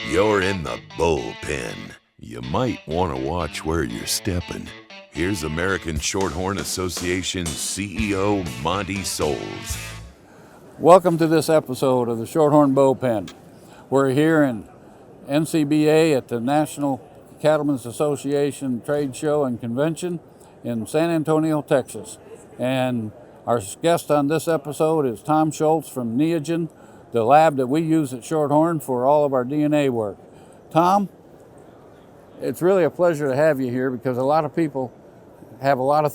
You're in the bullpen. You might want to watch where you're stepping. Here's American Shorthorn Association CEO Monty Souls. Welcome to this episode of the Shorthorn Bullpen. We're here in NCBA at the National Cattlemen's Association Trade Show and Convention in San Antonio, Texas. And our guest on this episode is Tom Schultz from Neogen, the lab that we use at Shorthorn for all of our DNA work. Tom, it's really a pleasure to have you here because a lot of people have a lot of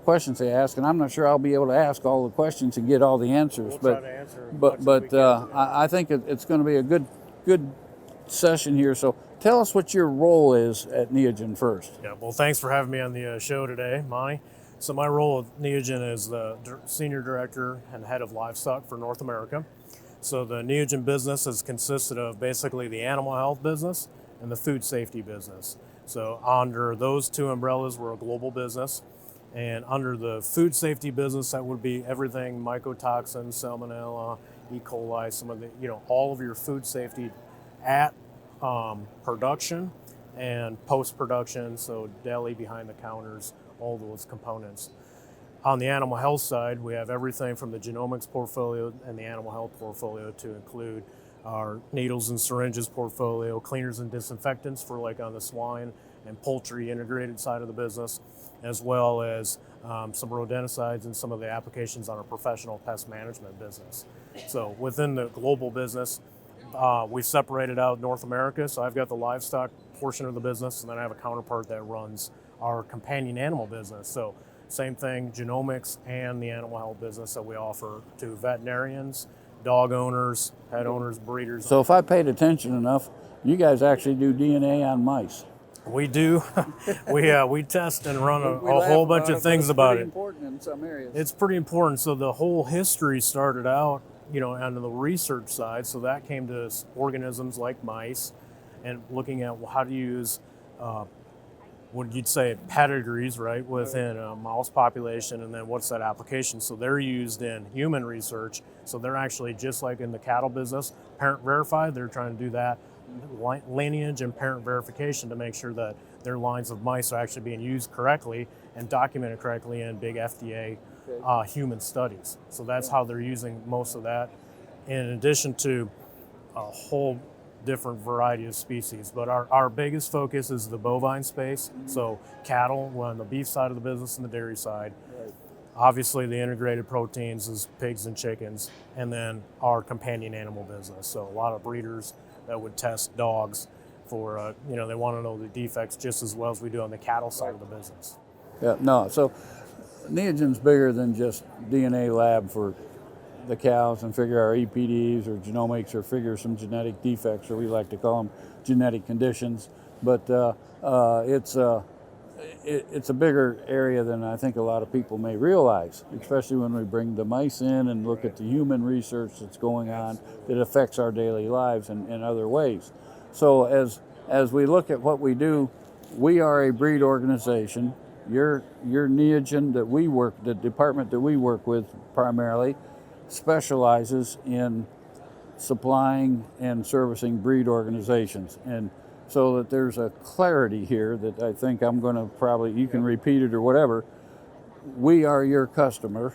questions they ask, and I'm not sure I'll be able to ask all the questions and get all the answers. We'll try to answer I think it's going to be a good session here. So tell us what your role is at Neogen first. Yeah, well, thanks for having me on the show today, Monty. So my role at Neogen is the Senior Director and Head of Livestock for North America. So the Neogen business has consisted of basically the animal health business and the food safety business. So under those two umbrellas, we're a global business. And under the food safety business, that would be everything mycotoxins, salmonella, E. coli, some of the, all of your food safety at production and post-production, so deli, behind the counters, all those components. On the animal health side, we have everything from the genomics portfolio and the animal health portfolio to include our needles and syringes portfolio, cleaners and disinfectants for like on the swine and poultry integrated side of the business, as well as some rodenticides and some of the applications on our professional pest management business. So within the global business, we've separated out North America. So I've got the livestock portion of the business, and then I have a counterpart that runs our companion animal business. So same thing, genomics and the animal health business that we offer to veterinarians, dog owners, pet owners, breeders. So if I paid attention enough, you guys actually do DNA on mice. We do. we test and run a whole bunch of things about it. It's pretty important in some areas. It's pretty important. So the whole history started out, on the research side. So that came to organisms like mice and looking at how to use what you'd say pedigrees, right, within a mouse population, and then what's that application. So they're used in human research. So they're actually just like in the cattle business, parent verified. They're trying to do that lineage and parent verification to make sure that their lines of mice are actually being used correctly and documented correctly in big FDA human studies. So that's how they're using most of that, in addition to a whole different variety of species. But our biggest focus is the bovine space. Mm-hmm. So cattle, we're on the beef side of the business and the dairy side. Right. Obviously the integrated proteins is pigs and chickens, and then our companion animal business. So a lot of breeders that would test dogs for, they want to know the defects just as well as we do on the cattle side of the business. Yeah, no, so Neogen's bigger than just DNA lab for the cows and figure our EPDs or genomics or figure some genetic defects, or we like to call them genetic conditions. But it's a bigger area than I think a lot of people may realize, especially when we bring the mice in and look at the human research that's going on that affects our daily lives in other ways. So as we look at what we do, we are a breed organization. Your Neogen that we work, the department that we work with primarily, specializes in supplying and servicing breed organizations. And so that there's a clarity here that I think I'm going to you can repeat it or whatever. We are your customer.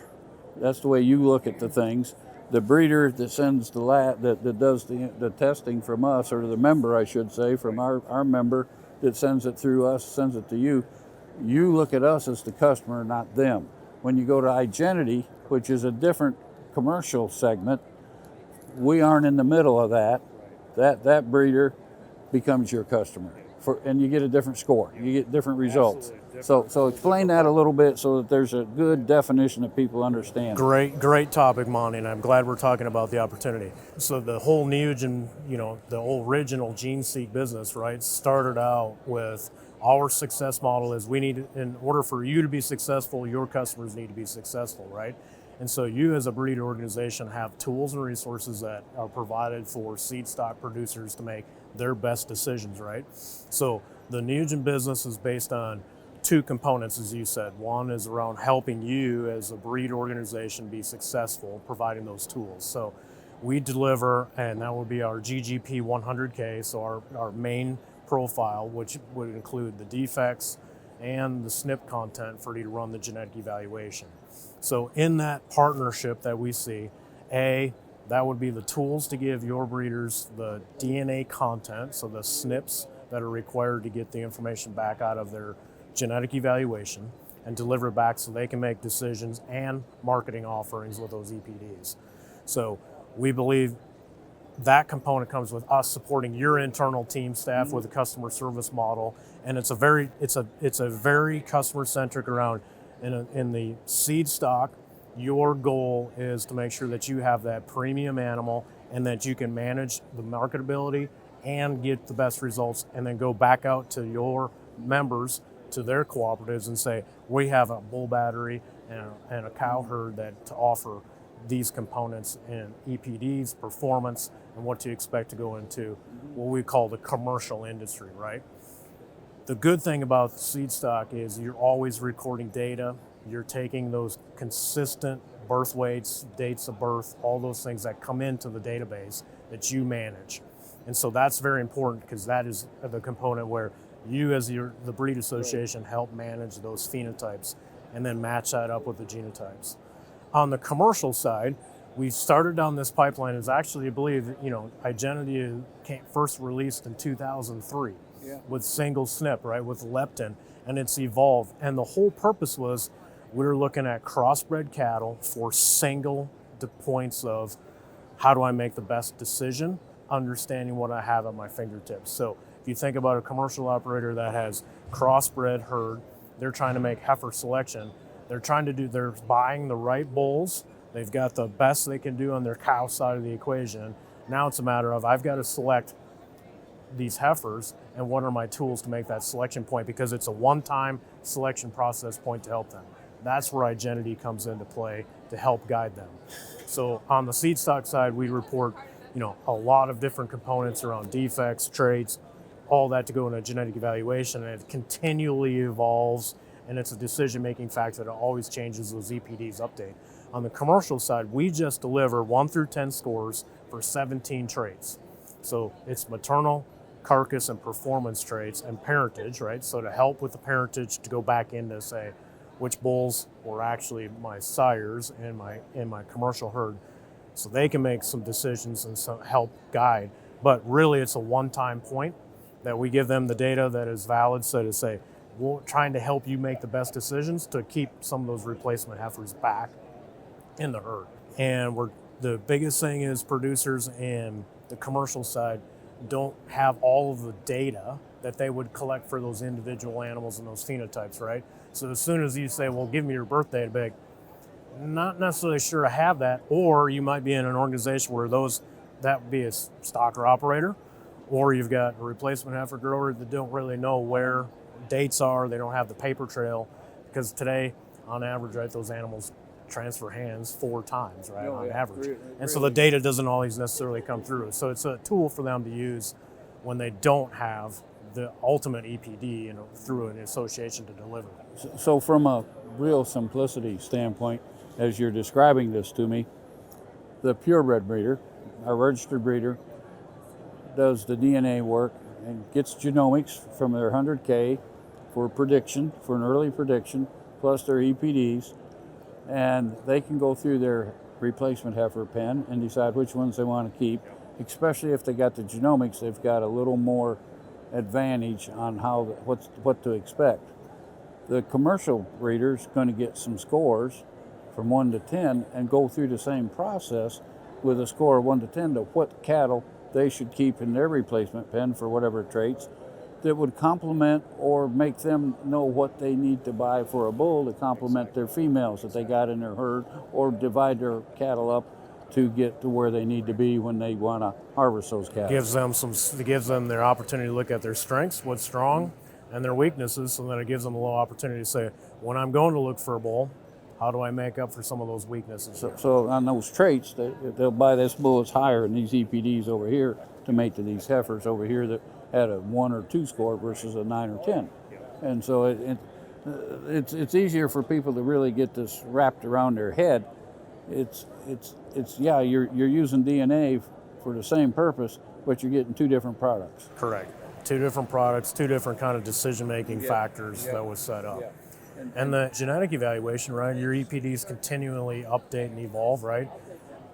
That's the way you look at the things. The breeder that sends the lab, that does the testing from us, or the member, I should say, from our member that sends it through us, sends it to you. You look at us as the customer, not them. When you go to Igenity, which is a different commercial segment, we aren't in the middle of that. That breeder becomes your customer, and you get a different score. You get different results. So explain that a little bit so that there's a good definition that people understand. Great topic, Monty, and I'm glad we're talking about the opportunity. So the whole Neogen, the whole original GeneSeq business, right, started out with our success model is in order for you to be successful, your customers need to be successful, right? And so you as a breed organization have tools and resources that are provided for seed stock producers to make their best decisions, right? So the Neogen business is based on two components, as you said. One is around helping you as a breed organization be successful, providing those tools. So we deliver, and that will be our GGP 100K, so our main profile, which would include the defects and the SNP content for you to run the genetic evaluation. So in that partnership that we see, that would be the tools to give your breeders the DNA content, so the SNPs that are required to get the information back out of their genetic evaluation and deliver it back so they can make decisions and marketing offerings with those EPDs. So we believe that component comes with us supporting your internal team staff with a customer service model, and it's a very customer centric around in the seed stock. Your goal is to make sure that you have that premium animal and that you can manage the marketability and get the best results, and then go back out to your members, to their cooperatives, and say, we have a bull battery and a cow herd that to offer these components in EPDs, performance, and what to expect to go into what we call the commercial industry, right? The good thing about seed stock is you're always recording data. You're taking those consistent birth weights, dates of birth, all those things that come into the database that you manage. And so that's very important, because that is the component where you as the breed association help manage those phenotypes and then match that up with the genotypes. On the commercial side, we started down this pipeline. Is actually, I believe, Identity came first released in 2003 with single SNP, right, with leptin, and it's evolved. And the whole purpose was we were looking at crossbred cattle for single points of how do I make the best decision, understanding what I have at my fingertips. So if you think about a commercial operator that has crossbred herd, they're trying to make heifer selection. They're buying the right bulls. They've got the best they can do on their cow side of the equation. Now it's a matter of, I've got to select these heifers, and what are my tools to make that selection point, because it's a one-time selection process point to help them. That's where Identity comes into play to help guide them. So on the seed stock side, we report a lot of different components around defects, traits, all that to go in a genetic evaluation, and it continually evolves, and it's a decision-making factor that always changes. Those EPDs update. On the commercial side, we just deliver 1 through 10 scores for 17 traits. So it's maternal, carcass, and performance traits, and parentage, right? So to help with the parentage, to go back in to say which bulls were actually my sires in my commercial herd, so they can make some decisions and some help guide. But really, it's a one-time point that we give them the data that is valid, so to say, we're trying to help you make the best decisions to keep some of those replacement heifers back in the herd. And the biggest thing is producers in the commercial side don't have all of the data that they would collect for those individual animals and those phenotypes, right? So as soon as you say, well, give me your birth data, big, not necessarily sure I have that, or you might be in an organization where that would be a stocker operator, or you've got a replacement heifer grower that don't really know where dates are, they don't have the paper trail, because today, on average, right, those animals transfer hands 4 times, right, on average. And so the data doesn't always necessarily come through. So it's a tool for them to use when they don't have the ultimate EPD through an association to deliver. So from a real simplicity standpoint, as you're describing this to me, the purebred breeder, our registered breeder, does the DNA work and gets genomics from their 100K for prediction, for an early prediction, plus their EPDs, and they can go through their replacement heifer pen and decide which ones they want to keep. Especially if they got the genomics, they've got a little more advantage on what to expect. The commercial breeder's going to get some scores from 1 to 10 and go through the same process with a score of 1 to 10 to what cattle they should keep in their replacement pen for whatever traits that would complement or make them know what they need to buy for a bull to complement their females that they got in their herd, or divide their cattle up to get to where they need to be when they want to harvest those cattle. It gives them their opportunity to look at their strengths, what's strong, and their weaknesses, so then it gives them a little opportunity to say, when I'm going to look for a bull, how do I make up for some of those weaknesses? So on those traits, they'll buy this bull that's higher in these EPDs over here to mate to these heifers over here that had a 1 or 2 score versus a 9 or 10. And so it's easier for people to really get this wrapped around their head yeah, you're using DNA for the same purpose, but you're getting two different products. Correct. Two different products, two different kind of decision-making factors that was set up. And the genetic evaluation, right? Your EPDs continually update and evolve, right?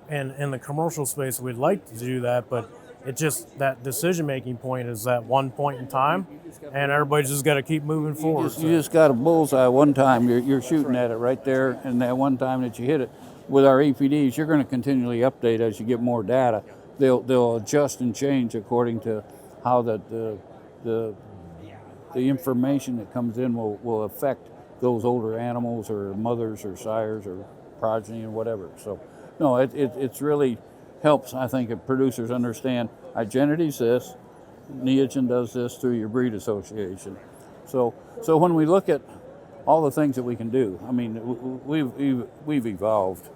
And in the commercial space, we'd like to do that, but it just, that decision-making point is at one point in time, and everybody's just got to keep moving forward. You just got a bullseye one time. You're shooting at it right there, and that one time that you hit it. With our EPDs, you're going to continually update as you get more data. They'll adjust and change according to how the information that comes in will affect those older animals or mothers or sires or progeny and whatever. So, no, it's really helps, I think, if producers understand Igenity's this, Neogen does this through your breed association. So when we look at all the things that we can do, I mean, we've evolved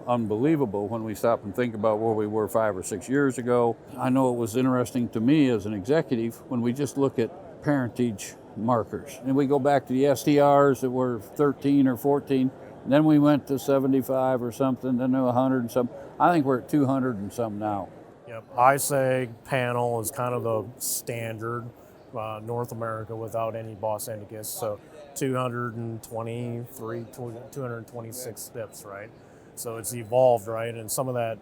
unbelievable when we stop and think about where we were 5 or 6 years ago. I know it was interesting to me as an executive when we just look at parentage markers. And we go back to the STRs that were 13 or 14, and then we went to 75 or something, then to 100 and some. I think we're at 200 and some now. Yep, ISEG panel is kind of the standard North America without any Bos indicus, so 223, 226 SNPs, right? So it's evolved, right? And some of that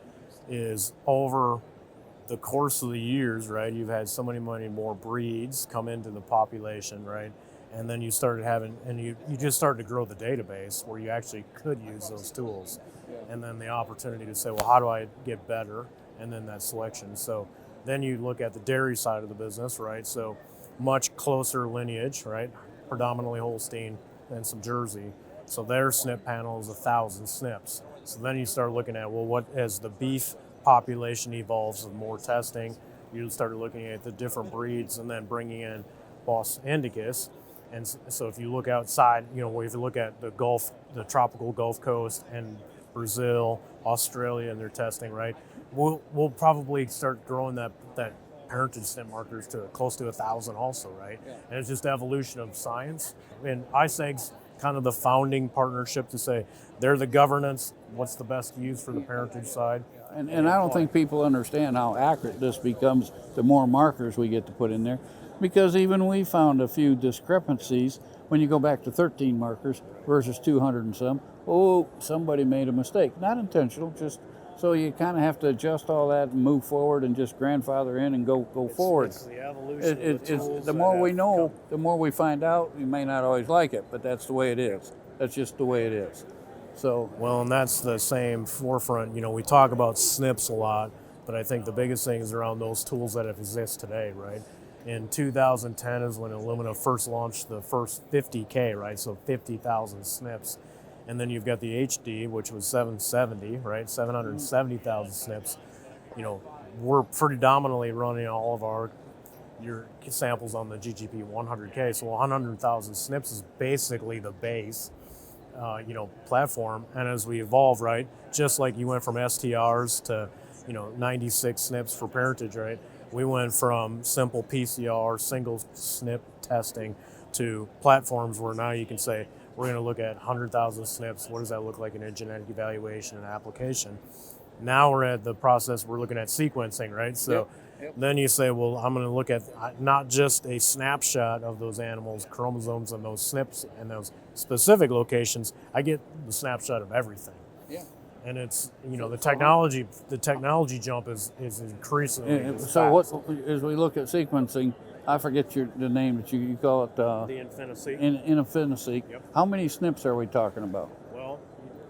is over the course of the years, right? You've had so many more breeds come into the population, right? And then you started having, and you just started to grow the database where you actually could use those tools. And then the opportunity to say, well, how do I get better? And then that selection. So then you look at the dairy side of the business, right? So much closer lineage, right? Predominantly Holstein and some Jersey. So their SNP panel is 1,000 SNPs. So then you start looking at, well, what as the beef population evolves with more testing, you start looking at the different breeds and then bringing in Bos indicus. And so if you look outside, you know, if you look at the Gulf, the tropical Gulf Coast and Brazil, Australia, and their testing, right? We'll probably start growing that parentage SNP markers to close to 1,000 also, right? Yeah. And it's just evolution of science. And ISEG's kind of the founding partnership to say they're the governance, what's the best use for the parentage side. And I don't think people understand how accurate this becomes the more markers we get to put in there, because even we found a few discrepancies when you go back to 13 markers versus 200 and some. Oh, somebody made a mistake. Not intentional, just so you kind of have to adjust all that and move forward and just grandfather in and go forward. It's the evolution of the tools. The more we know, the more we find out. We may not always like it, but that's the way it is. That's just the way it is. So well, and that's the same forefront. You know, we talk about SNPs a lot, but I think the biggest thing is around those tools that exist today, right? In 2010 is when Illumina first launched the first 50K, right? So 50,000 SNPs. And then you've got the HD, which was 770, right? 770,000 SNPs. You know, we're predominantly running all of your samples on the GGP 100K. So 100,000 SNPs is basically the base, platform. And as we evolve, right, just like you went from STRs to, 96 SNPs for parentage, right? We went from simple PCR, single SNP testing to platforms where now you can say, we're going to look at 100,000 SNPs. What does that look like in a genetic evaluation and application? Now we're at the process, we're looking at sequencing, right? So then you say, well, I'm going to look at not just a snapshot of those animals, chromosomes and those SNPs and those specific locations. I get the snapshot of everything. Yeah. And it's, the technology jump is increasingly so fast. As we look at sequencing, I forget the name that you call it. The Infiniseq. Infiniseq. Yep. How many SNPs are we talking about? Well,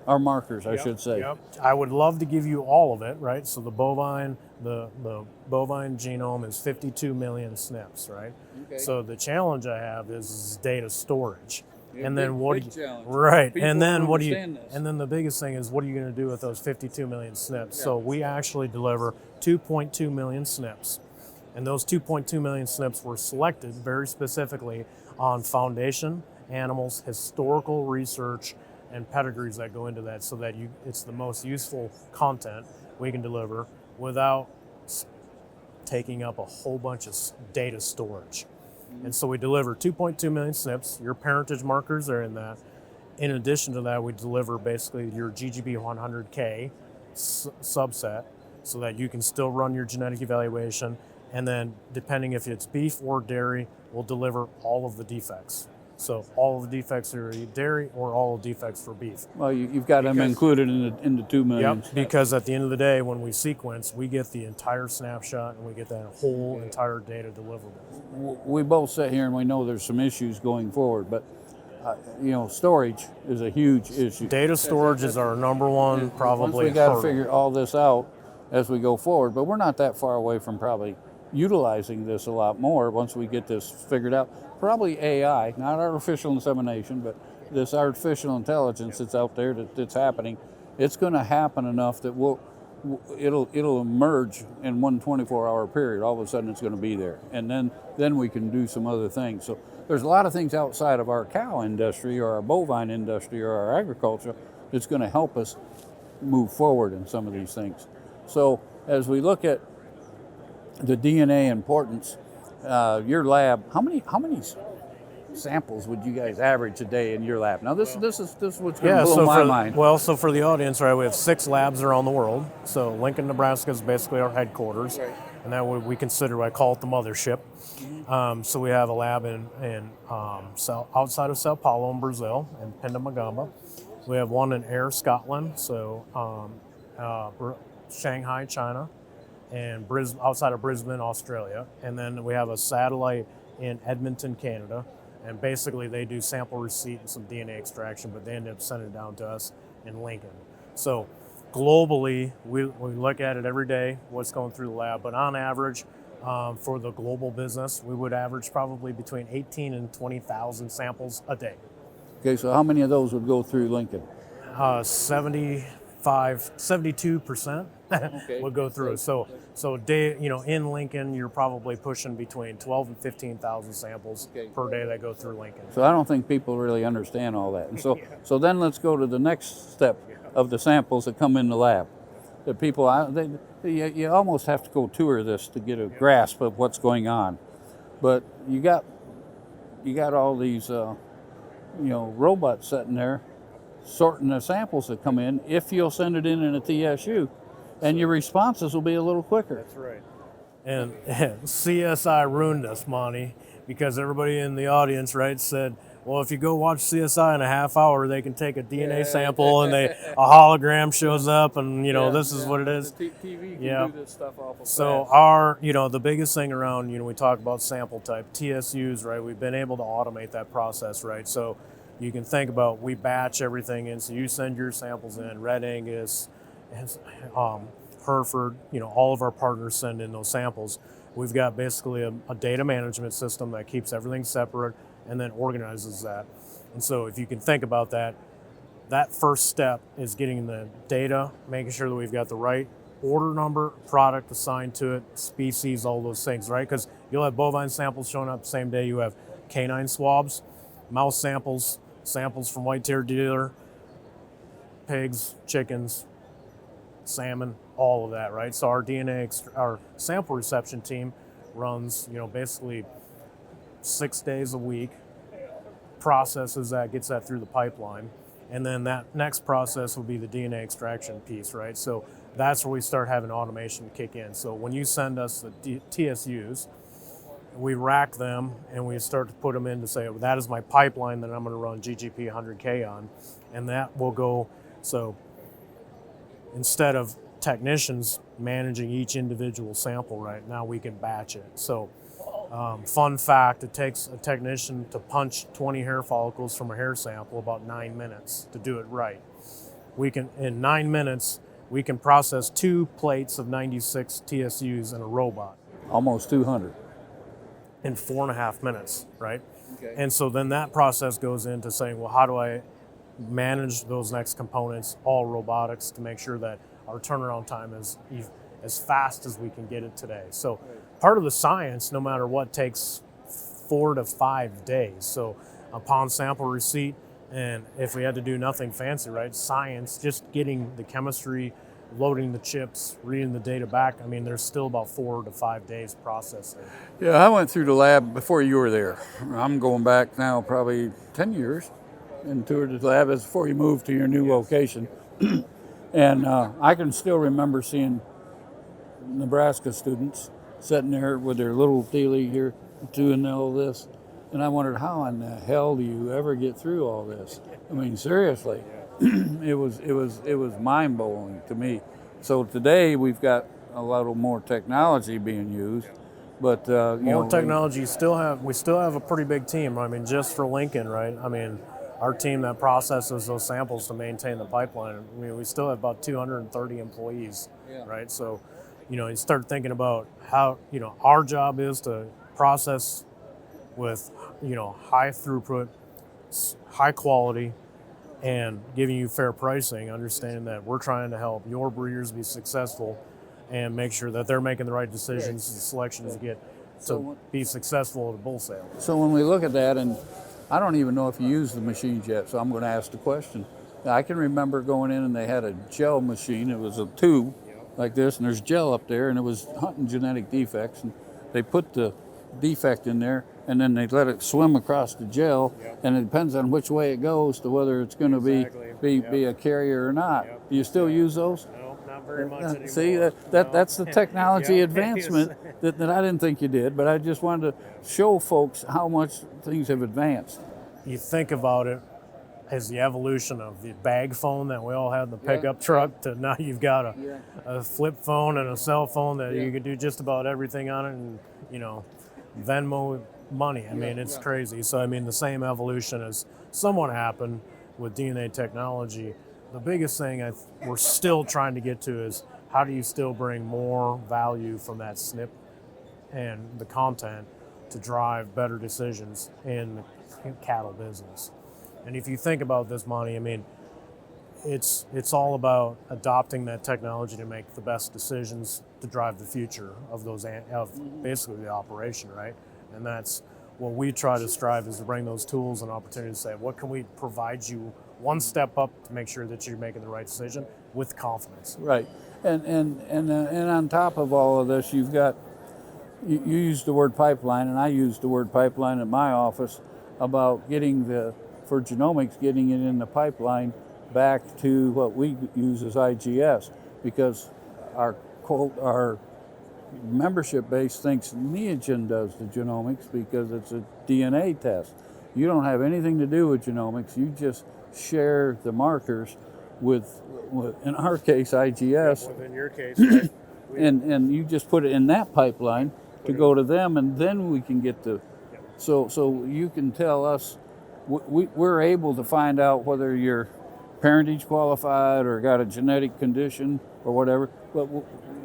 our markers, I should say. Yep. I would love to give you all of it, right? So the bovine genome is 52 million SNPs, right? Okay. So the challenge I have is data storage. Yeah, and then and then the biggest thing is what are you going to do with those 52 million SNPs? Yeah. So we actually deliver 2.2 million SNPs. And those 2.2 million SNPs were selected very specifically on foundation animals, historical research, and pedigrees that go into that so that it's the most useful content we can deliver without taking up a whole bunch of data storage. And so we deliver 2.2 million SNPs. Your parentage markers are in that. In addition to that, we deliver basically your GGB 100K subset so that you can still run your genetic evaluation. And then depending if it's beef or dairy, we'll deliver all of the defects. So all of the defects are dairy or all defects for beef. Well, you've got them included in the 2 million. Yep, because at the end of the day, when we sequence, we get the entire snapshot and we get that whole entire data deliverable. We both sit here and we know there's some issues going forward, but storage is a huge issue. Data storage is our number one probably. We got to figure all this out as we go forward, but we're not that far away from probably utilizing this a lot more once we get this figured out. Probably AI, not artificial insemination, but this artificial intelligence that's out there that's happening. It's going to happen enough that it'll emerge in one 24-hour period. All of a sudden, it's going to be there, and then we can do some other things. So there's a lot of things outside of our cow industry or our bovine industry or our agriculture that's going to help us move forward in some of these things. So as we look at the DNA importance, your lab, how many samples would you guys average a day in your lab? Now this is what's going to blow my mind. Well, so for the audience, right, we have 6 labs around the world. So Lincoln, Nebraska is basically our headquarters, right. And that we consider, I call it the mothership. So we have a lab outside of Sao Paulo in Brazil, in Pindamagamba. We have one in Ayr, Scotland, so Shanghai, China, and outside of Brisbane, Australia. And then we have a satellite in Edmonton, Canada. And basically they do sample receipt and some DNA extraction, but they end up sending it down to us in Lincoln. So globally, we look at it every day, what's going through the lab. But on average, for the global business, we would average probably between 18 and 20,000 samples a day. Okay, so how many of those would go through Lincoln? 72% would go through. So day, in Lincoln, you're probably pushing between 12 and 15,000 samples per day that go through Lincoln. So I don't think people really understand all that. And so then let's go to the next step of the samples that come in the lab. The people, you almost have to go tour this to get a grasp of what's going on. But you got all these, robots sitting there sorting the samples that come in if you'll send it in a TSU, and your responses will be a little quicker. That's right. And CSI ruined us, Monty, because everybody in the audience, right, said, well, if you go watch CSI in a half hour, they can take a DNA sample and a hologram shows up and, this is what it is. The TV can do this stuff awful So fast. the biggest thing around, we talk about sample type, TSUs, right, we've been able to automate that process, right? So you can think about, we batch everything in, so you send your samples in, Red Angus, Hereford, all of our partners send in those samples. We've got basically a data management system that keeps everything separate and then organizes that. And so if you can think about that first step is getting the data, making sure that we've got the right order number, product assigned to it, species, all those things, right? Because you'll have bovine samples showing up the same day. You have canine swabs, mouse samples from white-tailed deer, pigs, chickens, salmon, all of that, right? So our our sample reception team runs, basically 6 days a week, processes that, gets that through the pipeline, and then that next process will be the DNA extraction piece, right? So that's where we start having automation kick in. So when you send us the TSUs, we rack them and we start to put them in to say, well, that is my pipeline that I'm going to run GGP 100K on, and that will go. So instead of technicians managing each individual sample, right now we can batch it. So fun fact, it takes a technician to punch 20 hair follicles from a hair sample about 9 minutes to do it right. In 9 minutes, we can process 2 plates of 96 TSUs in a robot. Almost 200. In 4.5 minutes, right? Okay. And so then that process goes into saying, well, how do I manage those next components, all robotics, to make sure that our turnaround time is as fast as we can get it today. So part of the science, no matter what, takes 4 to 5 days. So upon sample receipt, and if we had to do nothing fancy, right, science, just getting the chemistry, loading the chips, reading the data back, I mean, there's still about 4 to 5 days processing. Yeah, I went through the lab before you were there. I'm going back now probably 10 years. and toured the lab as before you moved to your new location. And I can still remember seeing Nebraska students sitting there with their little dealie here doing all this. And I wondered, how in the hell do you ever get through all this? I mean, seriously, it was mind-blowing to me. So today we've got a little more technology being used, but more technology. We still have a pretty big team. I mean, just for Lincoln, right? I mean, our team that processes those samples to maintain the pipeline. I mean, we still have about 230 employees, right? So, you start thinking about how our job is to process with high throughput, high quality, and giving you fair pricing, understanding that we're trying to help your breeders be successful and make sure that they're making the right decisions and selections get to be successful at a bull sale. So when we look at that, and I don't even know if you use the machines yet, so I'm going to ask the question. I can remember going in and they had a gel machine. It was a tube like this, and there's gel up there, and it was hunting genetic defects, and they put the defect in there, and then they let it swim across the gel, and it depends on which way it goes to whether it's going to be a carrier or not. Do you still use those? No, not very much anymore. See, that's the technology advancement that I didn't think you did, but I just wanted to show folks how much things have advanced. You think about it as the evolution of the bag phone that we all had in the pickup truck to now you've got a flip phone and a cell phone that you can do just about everything on it, and Venmo money. I mean, it's crazy. So, I mean, the same evolution has somewhat happened with DNA technology. The biggest thing we're still trying to get to is how do you still bring more value from that SNP and the content to drive better decisions in the cattle business. And if you think about this, Monty, I mean, it's all about adopting that technology to make the best decisions to drive the future of basically the operation, right? And that's what we try to strive is to bring those tools and opportunities to say, what can we provide you one step up to make sure that you're making the right decision with confidence. Right, and on top of all of this, you've got you used the word pipeline, and I used the word pipeline at my office about getting for genomics, getting it in the pipeline back to what we use as IGS, because our membership base thinks Neogen does the genomics because it's a DNA test. You don't have anything to do with genomics. You just share the markers with in our case, IGS. Within your case, right? and you just put it in that pipeline to go to them, and then we can get the. So you can tell us, we're able to find out whether you're parentage qualified or got a genetic condition or whatever, but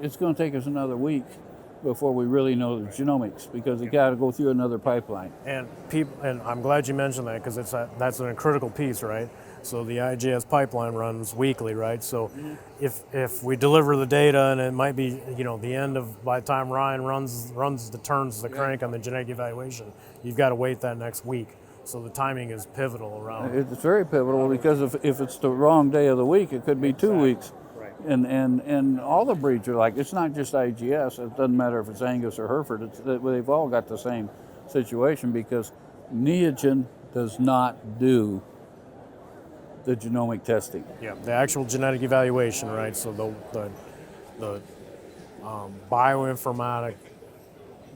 it's going to take us another week before we really know the genomics, because it got to go through another pipeline. And I'm glad you mentioned that, because that's a critical piece, right? So the IGS pipeline runs weekly, right? So if we deliver the data and it might be, the end of, by the time Ryan turns the crank on the genetic evaluation, you've got to wait that next week. So the timing is pivotal around. It's very pivotal, because if it's the wrong day of the week, it could be 2 weeks. Right. And all the breeds are like, it's not just IGS. It doesn't matter if it's Angus or Hereford. They've all got the same situation, because Neogen does not do the genomic testing. Yeah, the actual genetic evaluation, right? So the bioinformatic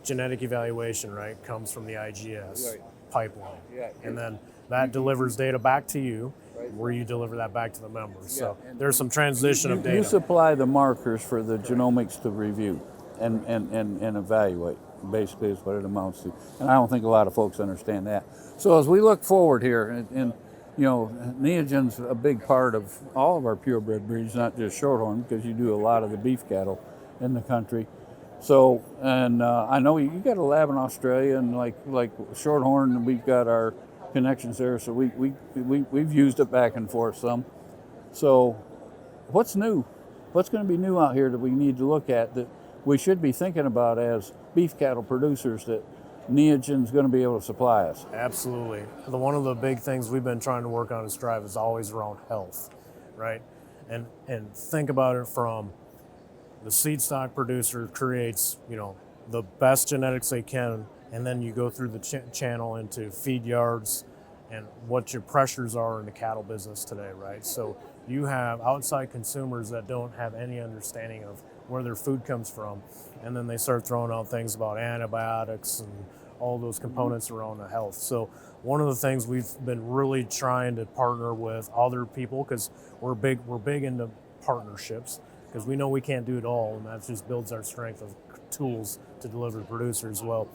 genetic evaluation, right, comes from the IGS pipeline. Yeah. And then that delivers data back to you, where you deliver that back to the members. So there's some transition of data. You supply the markers for the genomics to review and evaluate, basically is what it amounts to. And I don't think a lot of folks understand that. So as we look forward here, and Neogen's a big part of all of our purebred breeds, not just Shorthorn, because you do a lot of the beef cattle in the country. So, and I know you got a lab in Australia, and like Shorthorn, we've got our connections there, so we've used it back and forth some. So, what's new? What's going to be new out here that we need to look at, that we should be thinking about as beef cattle producers, that Neogen's going to be able to supply us? Absolutely. One of the big things we've been trying to work on as Strive is always around health, right? And think about it from the seed stock producer creates, the best genetics they can, and then you go through the channel into feed yards and what your pressures are in the cattle business today, right? So you have outside consumers that don't have any understanding of where their food comes from, and then they start throwing out things about antibiotics and all those components around the health. So one of the things we've been really trying to partner with other people, because we're big into partnerships, because we know we can't do it all, and that just builds our strength of tools to deliver to producers. Well,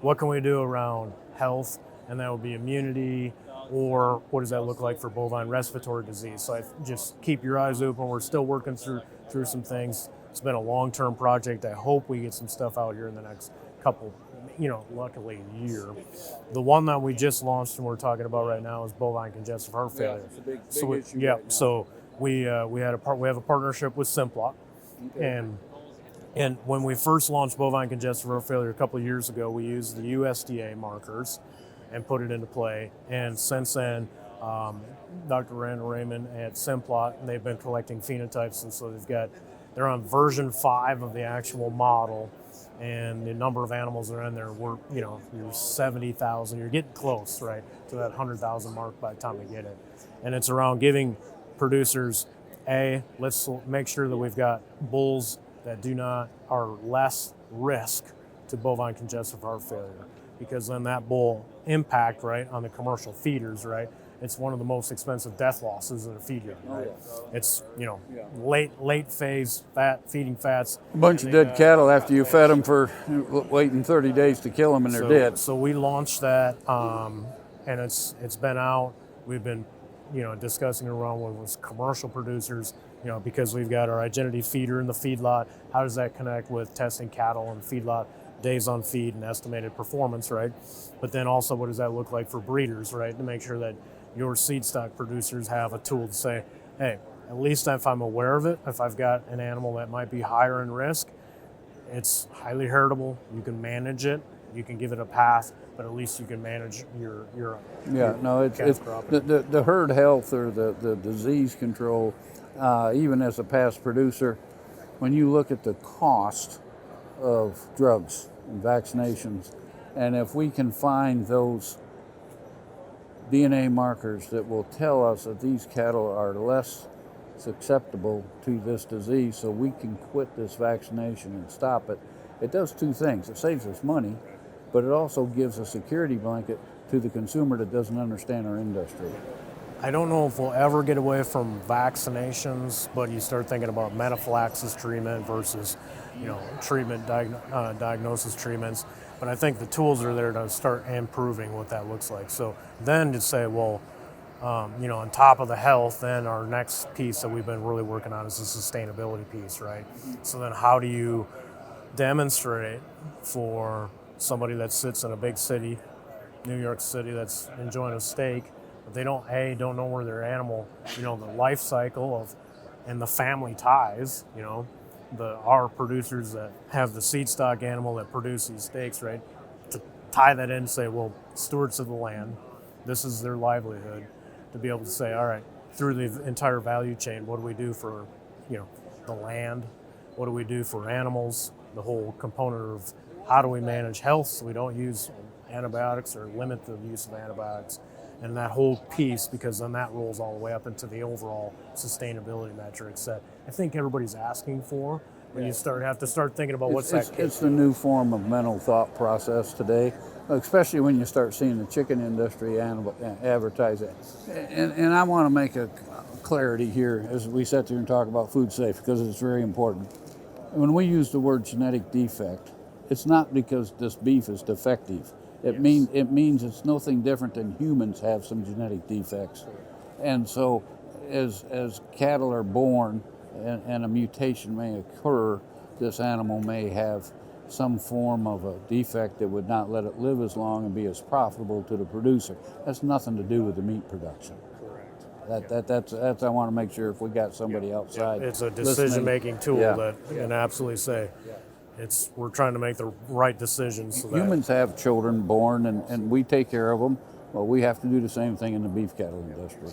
what can we do around health? And that would be immunity, or what does that look like for bovine respiratory disease? So just keep your eyes open. We're still working through some things. It's been a long-term project. I hope we get some stuff out here in the next couple, luckily a year. The one that we just launched and we're talking about right now is bovine congestive heart failure. It's a big So issue right now. so we have a partnership with Simplot, Okay. and when we first launched bovine congestive heart failure a couple of years ago, we used the USDA markers and put it into play. And since then, Dr. Randall Raymond at Simplot, and they've been collecting phenotypes, and so they're on version 5 of the actual model, and the number of animals that are in there you're 70,000. You're getting close, right, to that 100,000 mark by the time we get it. And it's around giving producers, let's make sure that we've got bulls that are less risk to bovine congestive heart failure, because then that bull impact, right, on the commercial feeders, right, it's one of the most expensive death losses in a feed yard, right? It's, late phase feeding fats. A bunch of dead cattle after you fed them for waiting 30 days to kill them, and they're dead. So we launched that, and it's been out. We've been, discussing around with commercial producers, because we've got our identity feeder in the feedlot. How does that connect with testing cattle in the feedlot, days on feed and estimated performance, right? But then also, what does that look like for breeders, right? To make sure that your seed stock producers have a tool to say, hey, at least if I'm aware of it, if I've got an animal that might be higher in risk, it's highly heritable, you can manage it, you can give it a path, but at least you can manage your It's the herd health or the disease control, even as a past producer, when you look at the cost of drugs and vaccinations, and if we can find those DNA markers that will tell us that these cattle are less susceptible to this disease, so we can quit this vaccination and stop it. It does two things. It saves us money, but it also gives a security blanket to the consumer that doesn't understand our industry. I don't know if we'll ever get away from vaccinations, but you start thinking about metaphylaxis treatment versus, diagnosis treatments. But I think the tools are there to start improving what that looks like. So then to say, well, on top of the health, then our next piece that we've been really working on is the sustainability piece, right? So then how do you demonstrate for somebody that sits in a big city, New York City, that's enjoying a steak, but they don't know where their animal, the life cycle of, and the family ties, our producers that have the seed stock animal that produce these steaks, right, to tie that in and say, well, stewards of the land, this is their livelihood, to be able to say, all right, through the entire value chain, what do we do for, the land? What do we do for animals? The whole component of how do we manage health so we don't use antibiotics or limit the use of antibiotics, and that whole piece, because then that rolls all the way up into the overall sustainability metrics that I think everybody's asking for. When you have to start thinking about It's the new form of mental thought process today, especially when you start seeing the chicken industry advertise it. And I want to make a clarity here as we sit here and talk about food safety, because it's very important. When we use the word genetic defect, it's not because this beef is defective. It means it's nothing different than humans have some genetic defects. And so as cattle are born and a mutation may occur, this animal may have some form of a defect that would not let it live as long and be as profitable to the producer. That's nothing to do with the meat production. Correct. That's I want to make sure if we got somebody outside. It's a decision-making tool that you can absolutely say. We're trying to make the right decisions. So humans have children born, and we take care of them. Well, we have to do the same thing in the beef cattle industry.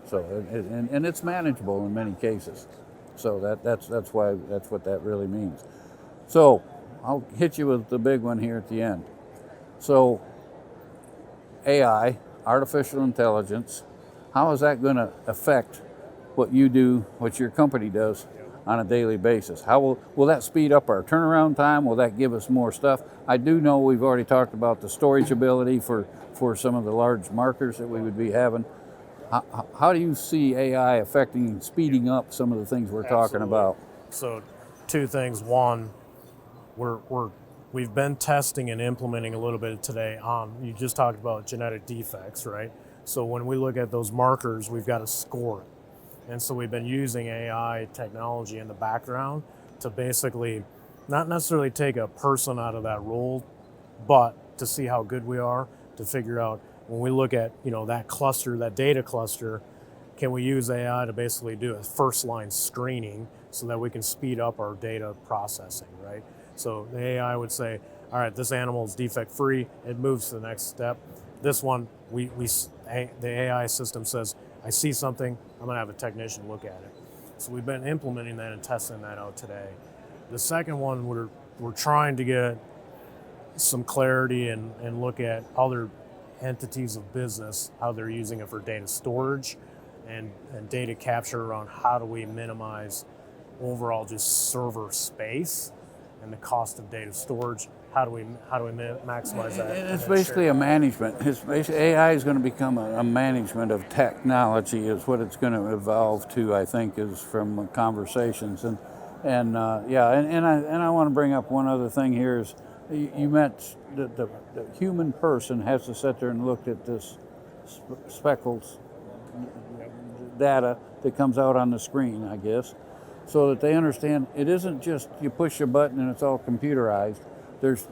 So, and it's manageable in many cases. So that's what that really means. So I'll hit you with the big one here at the end. So AI, artificial intelligence, how is that going to affect what you do, what your company does on a daily basis? How will that speed up our turnaround time? Will that give us more stuff? I do know we've already talked about the storage ability for some of the large markers that we would be having. How do you see AI affecting and speeding up some of the things we're talking about? So, two things. One, we've been testing and implementing a little bit today on, you just talked about genetic defects, right? So when we look at those markers, we've got to score it. And so we've been using AI technology in the background to basically not necessarily take a person out of that role, but to see how good we are, to figure out when we look at, that cluster, that data cluster, can we use AI to basically do a first line screening so that we can speed up our data processing, right? So the AI would say, all right, this animal is defect free, it moves to the next step. This one, the AI system says, I see something, I'm gonna have a technician look at it. So we've been implementing that and testing that out today. The second one, we're trying to get some clarity and look at other entities of business, how they're using it for data storage and data capture around how do we minimize overall just server space and the cost of data storage. How do we maximize that? It's basically a management. AI is going to become a management of technology is what it's going to evolve to, I think, is from conversations. And I want to bring up one other thing here is you meant that the human person has to sit there and look at this speckles data that comes out on the screen, I guess, so that they understand it isn't just you push a button and it's all computerized. There's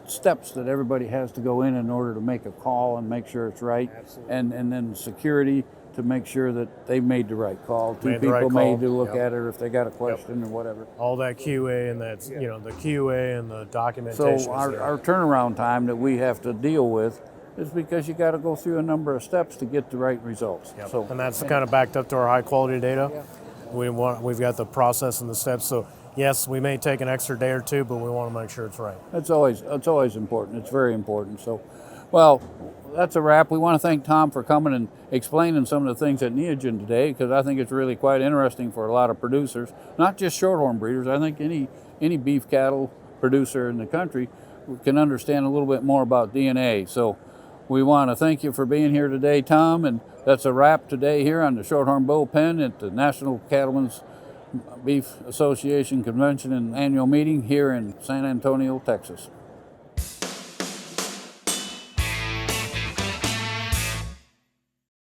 steps that everybody has to go in order to make a call and make sure it's right. Absolutely. And then security to make sure that they've made the right call. Two Made the right people made call. to look Yep. at it if they got a question or whatever. All that QA and that's, the QA and the documentation. So our turnaround time that we have to deal with is because you got to go through a number of steps to get the right results. Yep. So, and that's kind of backed up to our high quality data. We've got the process and the steps. So yes, we may take an extra day or two, but we want to make sure it's right. It's always important. It's very important. So, well, that's a wrap. We want to thank Tom for coming and explaining some of the things at Neogen today, because I think it's really quite interesting for a lot of producers, not just shorthorn breeders. I think any beef cattle producer in the country can understand a little bit more about DNA. So we want to thank you for being here today, Tom, and that's a wrap today here on the Shorthorn Bullpen at the National Cattlemen's Beef Association Convention and Annual Meeting here in San Antonio, Texas.